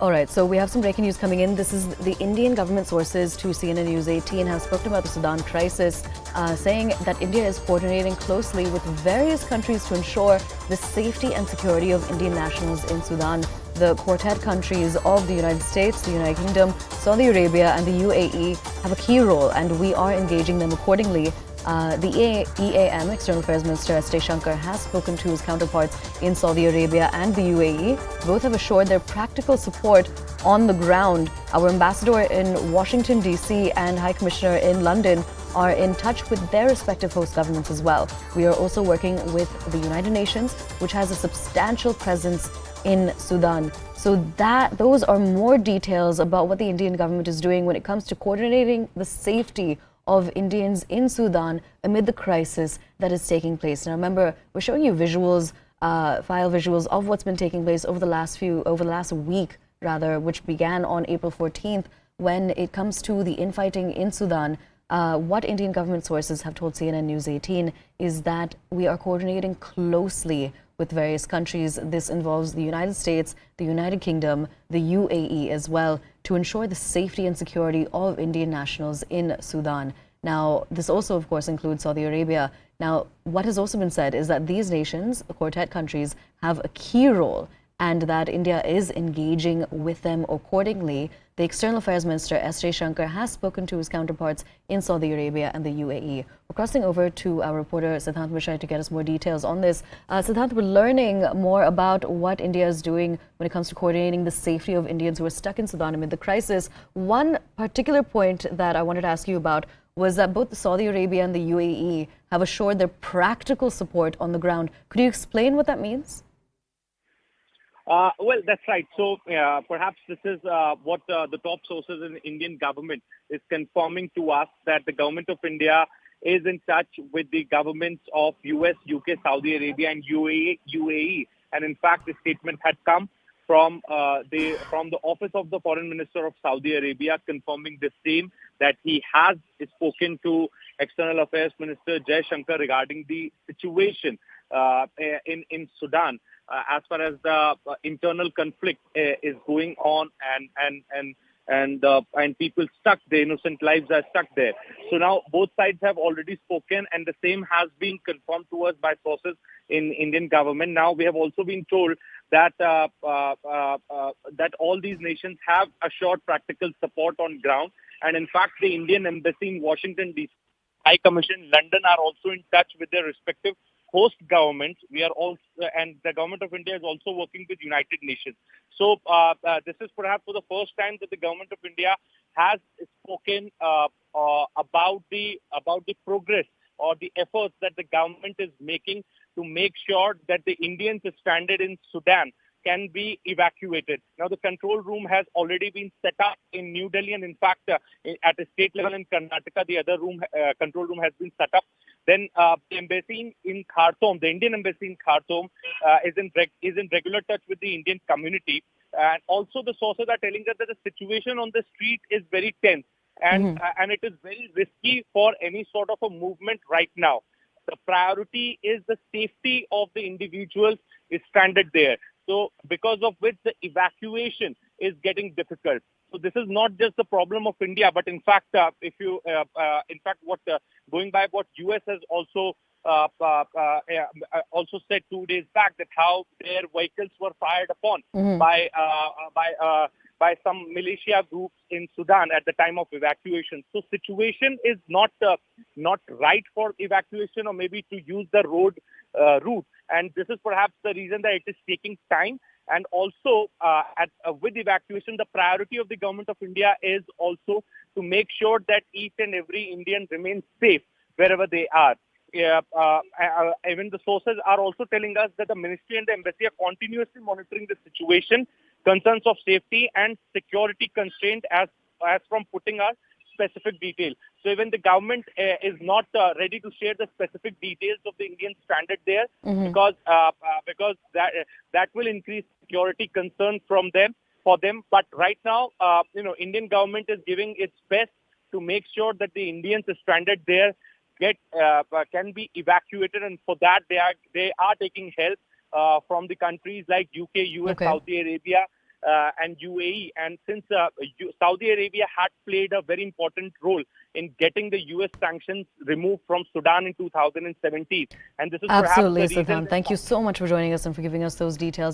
All right, so we have some breaking news coming in. This is the Indian government sources to CNN News18 have spoken about the Sudan crisis, saying that India is coordinating closely with various countries to ensure the safety and security of Indian nationals in Sudan. The quartet countries of the United States, the United Kingdom, Saudi Arabia, and the UAE have a key role, and we are engaging them accordingly. The EAM External Affairs Minister S Jaishankar has spoken to his counterparts in Saudi Arabia and the UAE. Both have assured their practical support on the ground. Our ambassador in Washington, D.C. and High Commissioner in London are in touch with their respective host governments as well. We are also working with the United Nations, which has a substantial presence in Sudan. So those are more details about what the Indian government is doing when it comes to coordinating the safety of Indians in Sudan amid the crisis that is taking place. Now remember, we're showing you visuals, file visuals of what's been taking place over the last week rather, which began on April 14th. When it comes to the infighting in Sudan, what Indian government sources have told CNN News18 is that we are coordinating closely with various countries. This involves the United States, the United Kingdom, the UAE as well, to ensure the safety and security of Indian nationals in Sudan. Now, this also, of course, includes Saudi Arabia. Now, what has also been said is that these nations, the quartet countries, have a key role and that India is engaging with them accordingly. The External Affairs Minister S Jaishankar has spoken to his counterparts in Saudi Arabia and the UAE. We're crossing over to our reporter Siddhant Mishra to get us more details on this. Siddhant, we're learning more about what India is doing when it comes to coordinating the safety of Indians who are stuck in Sudan amid the crisis. One particular point that I wanted to ask you about was that both Saudi Arabia and the UAE have assured their practical support on the ground. Could you explain what that means? Well, that's right. So perhaps this is what the top sources in the Indian government is confirming to us, that the government of India is in touch with the governments of US, UK, Saudi Arabia and UAE. And in fact, the statement had come from the office of the Foreign Minister of Saudi Arabia, confirming the same, that he has spoken to External Affairs Minister Jaishankar regarding the situation in Sudan. As far as the internal conflict is going on, and people stuck, the innocent lives are stuck there. So now both sides have already spoken, and the same has been confirmed to us by sources in Indian government. Now we have also been told that that all these nations have assured practical support on ground, and in fact the Indian embassy in Washington D.C., High Commission in London are also in touch with their respective host governments. We are also, and the government of India is also working with United Nations. So this is perhaps for the first time that the government of India has spoken about the progress or the efforts that the government is making to make sure that the Indians stranded in Sudan can be evacuated. Now, the control room has already been set up in New Delhi, and in fact, at a state level in Karnataka, the other control room has been set up. Then the embassy in Khartoum, the Indian embassy in Khartoum, is in regular touch with the Indian community. And also the sources are telling us that the situation on the street is very tense, and it is very risky for any sort of a movement right now. The priority is the safety of the individuals stranded there. So because of which the evacuation is getting difficult. So this is not just the problem of India, but in fact, going by what US has also said 2 days back, that how their vehicles were fired upon by some militia groups in Sudan at the time of evacuation. So situation is not right for evacuation, or maybe to use the road route. And this is perhaps the reason that it is taking time. And also, with evacuation, the priority of the government of India is also to make sure that each and every Indian remains safe wherever they are. Even the sources are also telling us that the ministry and the embassy are continuously monitoring the situation, concerns of safety and security constraint as from putting our specific detail. So even the government is not ready to share the specific details of the Indian stranded there, because that will increase security concerns for them. But right now, Indian government is giving its best to make sure that the Indians stranded there can be evacuated, and for that they are taking help from the countries like UK, US, Saudi Arabia, and UAE. And since Saudi Arabia had played a very important role in getting the US sanctions removed from Sudan in 2017. And this is perhaps the Absolutely, reason. Sultan. Thank you so much for joining us and for giving us those details.